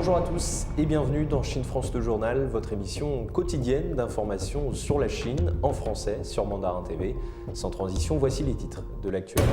Bonjour à tous et bienvenue dans Chine France le journal, votre émission quotidienne d'information sur la Chine en français sur Mandarin TV. Sans transition, voici les titres de l'actuel.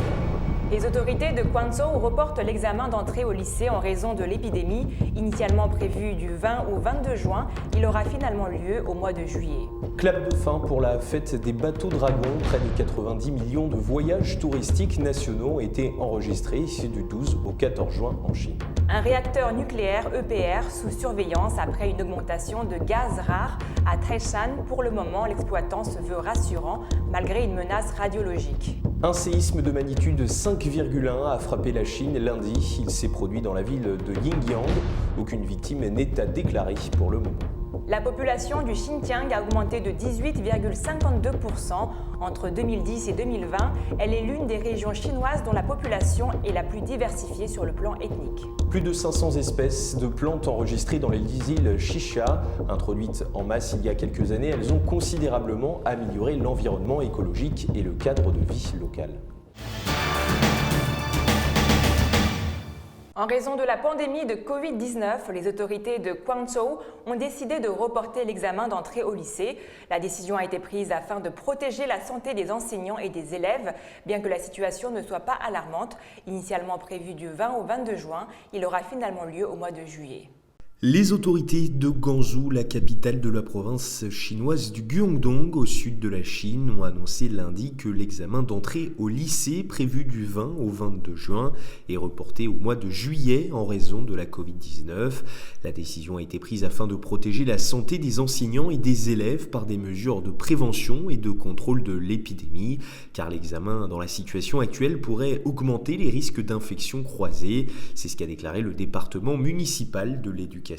Les autorités de Guangzhou reportent l'examen d'entrée au lycée en raison de l'épidémie. Initialement prévu du 20 au 22 juin, il aura finalement lieu au mois de juillet. Clap de fin pour la fête des bateaux dragons. Près de 90 millions de voyages touristiques nationaux ont été enregistrés du 12 au 14 juin en Chine. Un réacteur nucléaire EPR sous surveillance après une augmentation de gaz rare à Taishan. Pour le moment, l'exploitant se veut rassurant malgré une menace radiologique. Un séisme de magnitude 5,1 a frappé la Chine lundi. Il s'est produit dans la ville de Yingyang. Aucune victime n'est à déclarer pour le moment. La population du Xinjiang a augmenté de 18,52% entre 2010 et 2020. Elle est l'une des régions chinoises dont la population est la plus diversifiée sur le plan ethnique. Plus de 500 espèces de plantes enregistrées dans les îles Shisha. Introduites en masse il y a quelques années, elles ont considérablement amélioré l'environnement écologique et le cadre de vie local. En raison de la pandémie de Covid-19, les autorités de Guangzhou ont décidé de reporter l'examen d'entrée au lycée. La décision a été prise afin de protéger la santé des enseignants et des élèves. Bien que la situation ne soit pas alarmante, initialement prévu du 20 au 22 juin, il aura finalement lieu au mois de juillet. Les autorités de Guangzhou, la capitale de la province chinoise du Guangdong, au sud de la Chine, ont annoncé lundi que l'examen d'entrée au lycée, prévu du 20 au 22 juin, est reporté au mois de juillet en raison de la Covid-19. La décision a été prise afin de protéger la santé des enseignants et des élèves par des mesures de prévention et de contrôle de l'épidémie, car l'examen dans la situation actuelle pourrait augmenter les risques d'infections croisées. C'est ce qu'a déclaré le département municipal de l'éducation.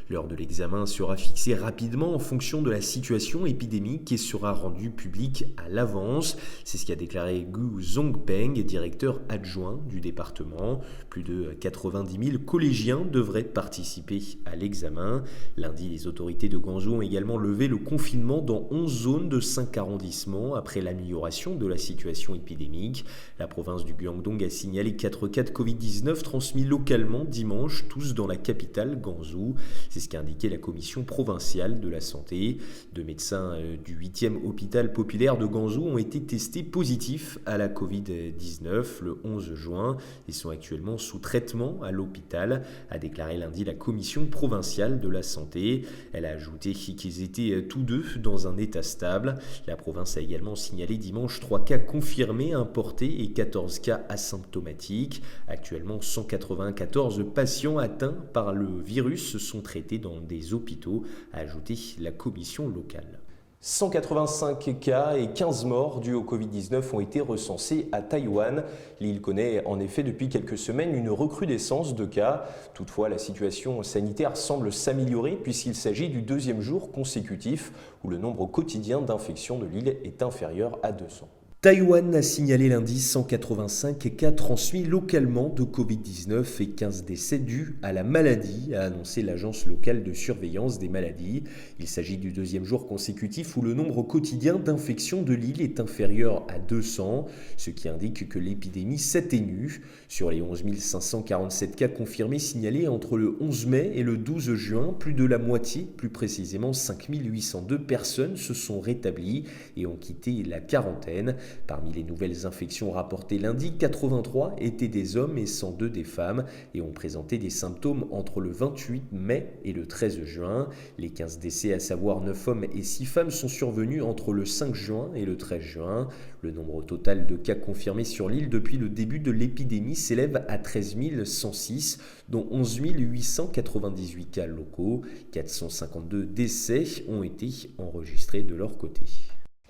L'heure de l'examen sera fixée rapidement en fonction de la situation épidémique et sera rendue publique à l'avance. C'est ce qu'a déclaré Gu Zongpeng, directeur adjoint du département. Plus de 90 000 collégiens devraient participer à l'examen. Lundi, les autorités de Guangzhou ont également levé le confinement dans 11 zones de 5 arrondissements après l'amélioration de la situation épidémique. La province du Guangdong a signalé 4 cas de Covid-19 transmis localement dimanche, tous dans la capitale Guangzhou. C'est ce qu'a indiqué la commission provinciale de la santé. 2 médecins du 8e hôpital populaire de Guangzhou ont été testés positifs à la Covid-19 le 11 juin et sont actuellement sous traitement à l'hôpital, a déclaré lundi la commission provinciale de la santé. Elle a ajouté qu'ils étaient tous deux dans un état stable. La province a également signalé dimanche 3 cas confirmés importés et 14 cas asymptomatiques. Actuellement, 194 patients atteints par le virus sont traités dans des hôpitaux, a ajouté la commission locale. 185 cas et 15 morts dus au Covid-19 ont été recensés à Taïwan. L'île connaît en effet depuis quelques semaines une recrudescence de cas. Toutefois, la situation sanitaire semble s'améliorer puisqu'il s'agit du 2e jour consécutif où le nombre quotidien d'infections de l'île est inférieur à 200. Taïwan a signalé lundi 185 cas transmis localement de Covid-19 et 15 décès dus à la maladie, a annoncé l'agence locale de surveillance des maladies. Il s'agit du 2e jour consécutif où le nombre quotidien d'infections de l'île est inférieur à 200, ce qui indique que l'épidémie s'atténue. Sur les 11 547 cas confirmés signalés entre le 11 mai et le 12 juin, plus de la moitié, plus précisément 5 802 personnes se sont rétablies et ont quitté la quarantaine. Parmi les nouvelles infections rapportées lundi, 83 étaient des hommes et 102 des femmes et ont présenté des symptômes entre le 28 mai et le 13 juin. Les 15 décès, à savoir 9 hommes et 6 femmes, sont survenus entre le 5 juin et le 13 juin. Le nombre total de cas confirmés sur l'île depuis le début de l'épidémie s'élève à 13 106, dont 11 898 cas locaux. 452 décès ont été enregistrés de leur côté.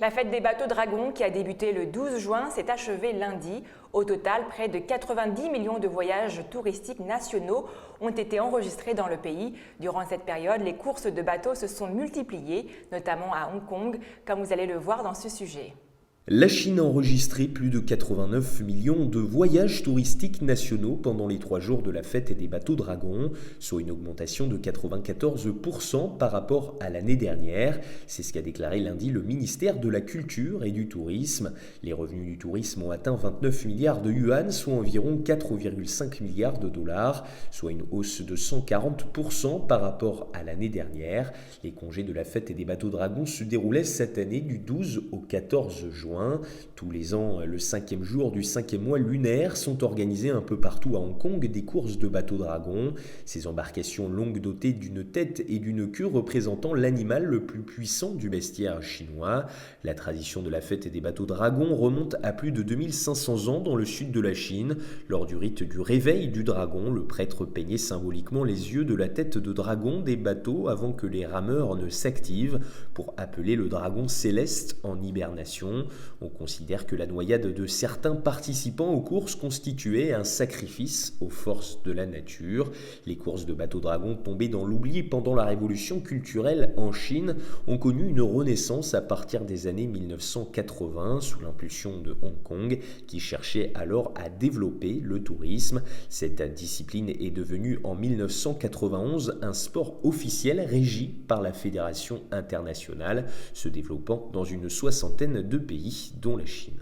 La fête des bateaux dragons, qui a débuté le 12 juin, s'est achevée lundi. Au total, près de 90 millions de voyages touristiques nationaux ont été enregistrés dans le pays. Durant cette période, les courses de bateaux se sont multipliées, notamment à Hong Kong, comme vous allez le voir dans ce sujet. La Chine a enregistré plus de 89 millions de voyages touristiques nationaux pendant les 3 jours de la fête des bateaux dragons, soit une augmentation de 94% par rapport à l'année dernière. C'est ce qu'a déclaré lundi le ministère de la Culture et du Tourisme. Les revenus du tourisme ont atteint 29 milliards de yuan, soit environ 4,5 milliards de dollars, soit une hausse de 140% par rapport à l'année dernière. Les congés de la fête des bateaux dragons se déroulaient cette année du 12 au 14 juin. Tous les ans, le 5e jour du 5e mois lunaire sont organisées un peu partout à Hong Kong des courses de bateaux dragons. Ces embarcations longues dotées d'une tête et d'une queue représentant l'animal le plus puissant du bestiaire chinois. La tradition de la fête des bateaux dragons remonte à plus de 2500 ans dans le sud de la Chine. Lors du rite du réveil du dragon, le prêtre peignait symboliquement les yeux de la tête de dragon des bateaux avant que les rameurs ne s'activent pour appeler le dragon céleste en hibernation. On considère que la noyade de certains participants aux courses constituait un sacrifice aux forces de la nature. Les courses de bateaux dragons tombées dans l'oubli pendant la révolution culturelle en Chine ont connu une renaissance à partir des années 1980 sous l'impulsion de Hong Kong qui cherchait alors à développer le tourisme. Cette discipline est devenue en 1991 un sport officiel régi par la Fédération internationale, se développant dans une soixantaine de pays dont la Chine.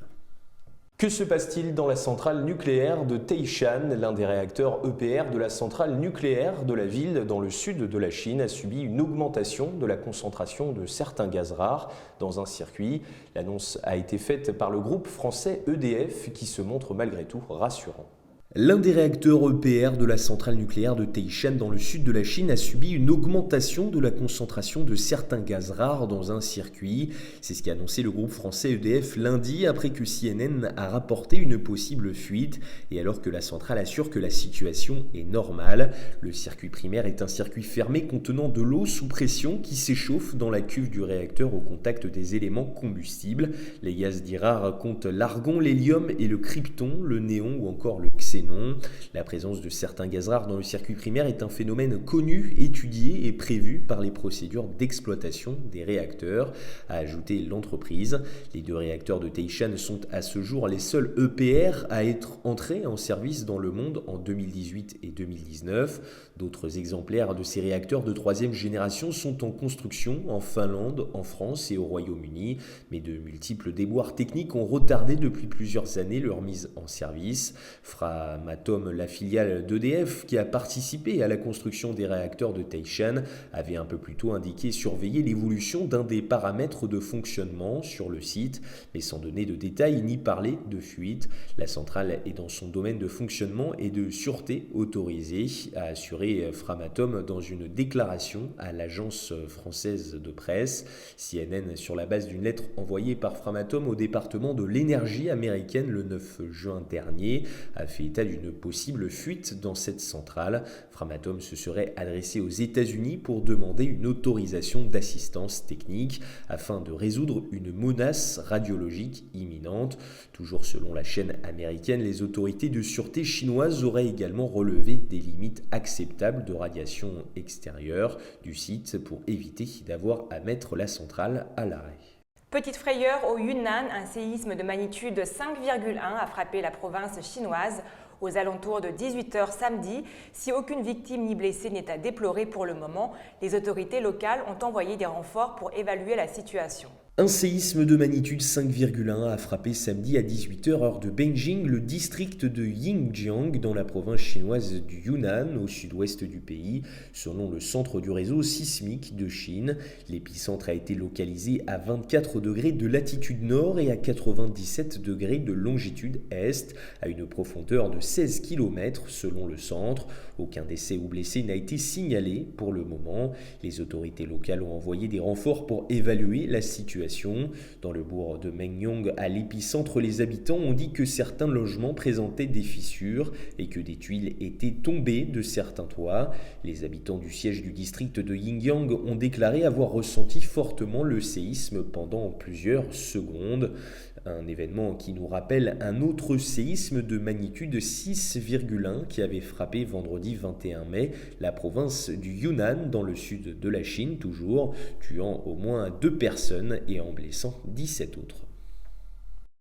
Que se passe-t-il dans la centrale nucléaire de Taishan? L'un des réacteurs EPR de la centrale nucléaire de la ville dans le sud de la Chine a subi une augmentation de la concentration de certains gaz rares dans un circuit. L'annonce a été faite par le groupe français EDF qui se montre malgré tout rassurant. L'un des réacteurs EPR de la centrale nucléaire de Taishan dans le sud de la Chine a subi une augmentation de la concentration de certains gaz rares dans un circuit. C'est ce qu'a annoncé le groupe français EDF lundi après que CNN a rapporté une possible fuite et alors que la centrale assure que la situation est normale. Le circuit primaire est un circuit fermé contenant de l'eau sous pression qui s'échauffe dans la cuve du réacteur au contact des éléments combustibles. Les gaz dits rares comptent l'argon, l'hélium et le krypton, le néon ou encore le xénon. La présence de certains gaz rares dans le circuit primaire est un phénomène connu, étudié et prévu par les procédures d'exploitation des réacteurs, a ajouté l'entreprise. Les 2 réacteurs de Taishan sont à ce jour les seuls EPR à être entrés en service dans le monde en 2018 et 2019. D'autres exemplaires de ces réacteurs de 3e génération sont en construction en Finlande, en France et au Royaume-Uni, mais de multiples déboires techniques ont retardé depuis plusieurs années leur mise en service. Framatome, la filiale d'EDF qui a participé à la construction des réacteurs de Taishan, avait un peu plus tôt indiqué surveiller l'évolution d'un des paramètres de fonctionnement sur le site, mais sans donner de détails ni parler de fuite. La centrale est dans son domaine de fonctionnement et de sûreté autorisé, a assuré Framatome dans une déclaration à l'agence française de presse. CNN, sur la base d'une lettre envoyée par Framatome au département de l'énergie américaine le 9 juin dernier, a fait état d'une possible fuite dans cette centrale. Framatome se serait adressé aux États-Unis pour demander une autorisation d'assistance technique afin de résoudre une menace radiologique imminente. Toujours selon la chaîne américaine, les autorités de sûreté chinoises auraient également relevé des limites acceptables de radiation extérieure du site pour éviter d'avoir à mettre la centrale à l'arrêt. Petite frayeur au Yunnan, un séisme de magnitude 5,1 a frappé la province chinoise aux alentours de 18h samedi. Si aucune victime ni blessé n'est à déplorer pour le moment, les autorités locales ont envoyé des renforts pour évaluer la situation. Un séisme de magnitude 5,1 a frappé samedi à 18h heure de Beijing le district de Yingjiang dans la province chinoise du Yunnan au sud-ouest du pays. Selon le centre du réseau sismique de Chine, l'épicentre a été localisé à 24 degrés de latitude nord et à 97 degrés de longitude est, à une profondeur de 16 km selon le centre. Aucun décès ou blessé n'a été signalé pour le moment. Les autorités locales ont envoyé des renforts pour évaluer la situation. Dans le bourg de Mengyong, à l'épicentre, les habitants ont dit que certains logements présentaient des fissures et que des tuiles étaient tombées de certains toits. Les habitants du siège du district de Yingyang ont déclaré avoir ressenti fortement le séisme pendant plusieurs secondes. Un événement qui nous rappelle un autre séisme de magnitude 6,1 qui avait frappé vendredi 21 mai la province du Yunnan dans le sud de la Chine toujours, tuant au moins 2 personnes et en blessant 17 autres.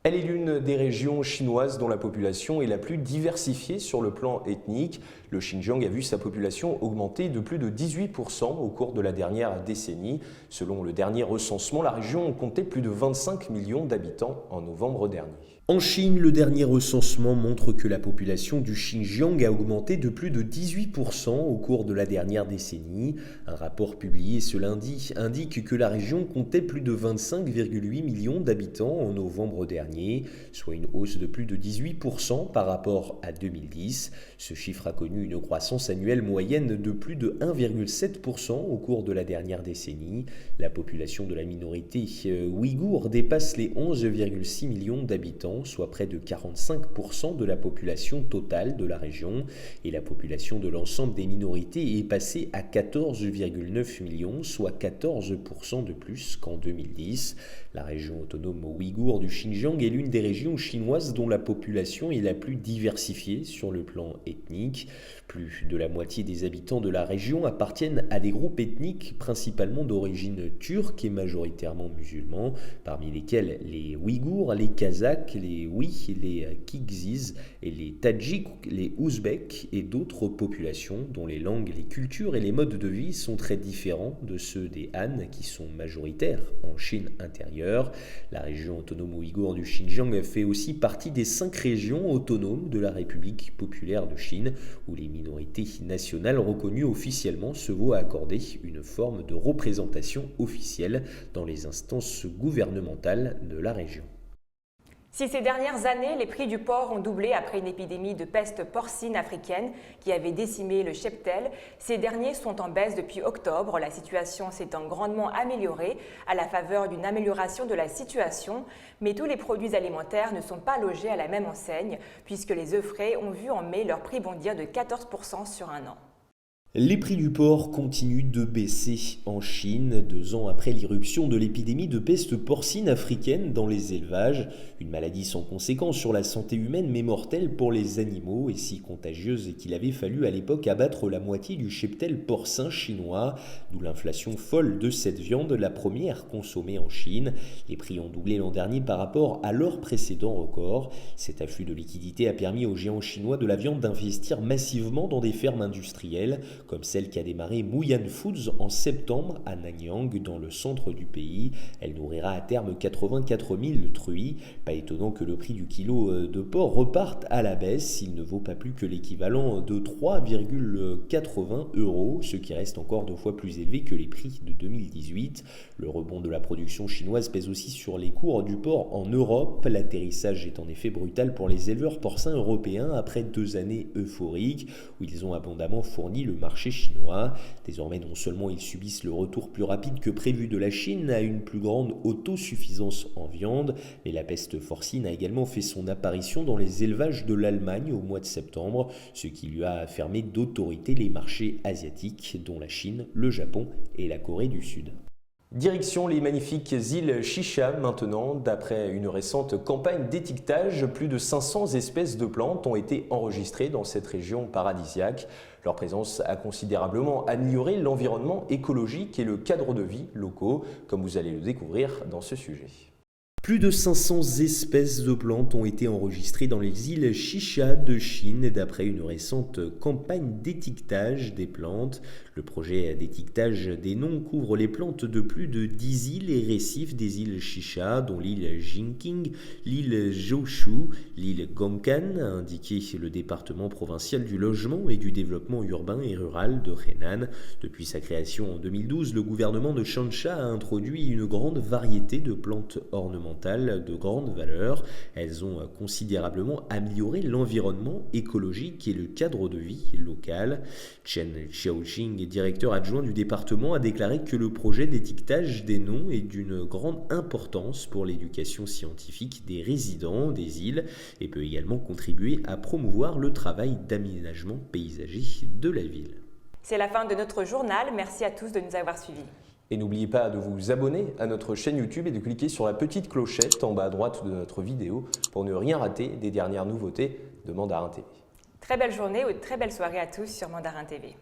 Elle est l'une des régions chinoises dont la population est la plus diversifiée sur le plan ethnique. Le Xinjiang a vu sa population augmenter de plus de 18% au cours de la dernière décennie. Selon le dernier recensement, la région comptait plus de 25 millions d'habitants en novembre dernier. En Chine, le dernier recensement montre que la population du Xinjiang a augmenté de plus de 18% au cours de la dernière décennie. Un rapport publié ce lundi indique que la région comptait plus de 25,8 millions d'habitants en novembre dernier, soit une hausse de plus de 18% par rapport à 2010. Ce chiffre a connu une croissance annuelle moyenne de plus de 1,7% au cours de la dernière décennie. La population de la minorité ouïghour dépasse les 11,6 millions d'habitants, soit près de 45% de la population totale de la région, et la population de l'ensemble des minorités est passée à 14,9 millions, soit 14% de plus qu'en 2010. La région autonome ouïghour du Xinjiang est l'une des régions chinoises dont la population est la plus diversifiée sur le plan ethnique. Plus de la moitié des habitants de la région appartiennent à des groupes ethniques principalement d'origine turque et majoritairement musulmans, parmi lesquels les Ouïghours, les Kazakhs, les Ouïs, les Kirghizes et les Tadjiks, les Ouzbeks et d'autres populations dont les langues, les cultures et les modes de vie sont très différents de ceux des Han qui sont majoritaires en Chine intérieure. La région autonome ouïghour du Xinjiang fait aussi partie des 5 régions autonomes de la République populaire de Chine où les minorités nationales reconnues officiellement se voient accorder une forme de représentation officielle dans les instances gouvernementales de la région. Si ces dernières années, les prix du porc ont doublé après une épidémie de peste porcine africaine qui avait décimé le cheptel, ces derniers sont en baisse depuis octobre. La situation s'étant grandement améliorée à la faveur d'une amélioration de la situation. Mais tous les produits alimentaires ne sont pas logés à la même enseigne, puisque les œufs frais ont vu en mai leur prix bondir de 14% sur un an. Les prix du porc continuent de baisser en Chine, 2 ans après l'irruption de l'épidémie de peste porcine africaine dans les élevages, une maladie sans conséquence sur la santé humaine mais mortelle pour les animaux et si contagieuse qu'il avait fallu à l'époque abattre la moitié du cheptel porcin chinois, d'où l'inflation folle de cette viande, la première consommée en Chine. Les prix ont doublé l'an dernier par rapport à leur précédent record. Cet afflux de liquidités a permis aux géants chinois de la viande d'investir massivement dans des fermes industrielles, comme celle qui a démarré Mouyan Foods en septembre à Nanyang, dans le centre du pays. Elle nourrira à terme 84 000 truies. Pas étonnant que le prix du kilo de porc reparte à la baisse. Il ne vaut pas plus que l'équivalent de 3,80 €, ce qui reste encore 2 fois plus élevé que les prix de 2018. Le rebond de la production chinoise pèse aussi sur les cours du porc en Europe. L'atterrissage est en effet brutal pour les éleveurs porcins européens après 2 années euphoriques où ils ont abondamment fourni le marché chinois. Désormais, non seulement ils subissent le retour plus rapide que prévu de la Chine à une plus grande autosuffisance en viande, mais la peste porcine a également fait son apparition dans les élevages de l'Allemagne au mois de septembre, ce qui lui a fermé d'autorité les marchés asiatiques, dont la Chine, le Japon et la Corée du Sud. Direction les magnifiques îles Chicha maintenant. D'après une récente campagne d'étiquetage, plus de 500 espèces de plantes ont été enregistrées dans cette région paradisiaque. Leur présence a considérablement amélioré l'environnement écologique et le cadre de vie locaux, comme vous allez le découvrir dans ce sujet. Plus de 500 espèces de plantes ont été enregistrées dans les îles Chicha de Chine d'après une récente campagne d'étiquetage des plantes. Le projet d'étiquetage des noms couvre les plantes de plus de 10 îles et récifs des îles Chicha, dont l'île Jinqing, l'île Zhoushu, l'île Gongkan, a indiqué le département provincial du logement et du développement urbain et rural de Henan. Depuis sa création en 2012, le gouvernement de Changsha a introduit une grande variété de plantes ornementales de grande valeur. Elles ont considérablement amélioré l'environnement écologique et le cadre de vie local. Chen Xiaoqing, directeur adjoint du département, a déclaré que le projet d'étiquetage des noms est d'une grande importance pour l'éducation scientifique des résidents des îles et peut également contribuer à promouvoir le travail d'aménagement paysager de la ville. C'est la fin de notre journal. Merci à tous de nous avoir suivis. Et n'oubliez pas de vous abonner à notre chaîne YouTube et de cliquer sur la petite clochette en bas à droite de notre vidéo pour ne rien rater des dernières nouveautés de Mandarin TV. Très belle journée ou très belle soirée à tous sur Mandarin TV.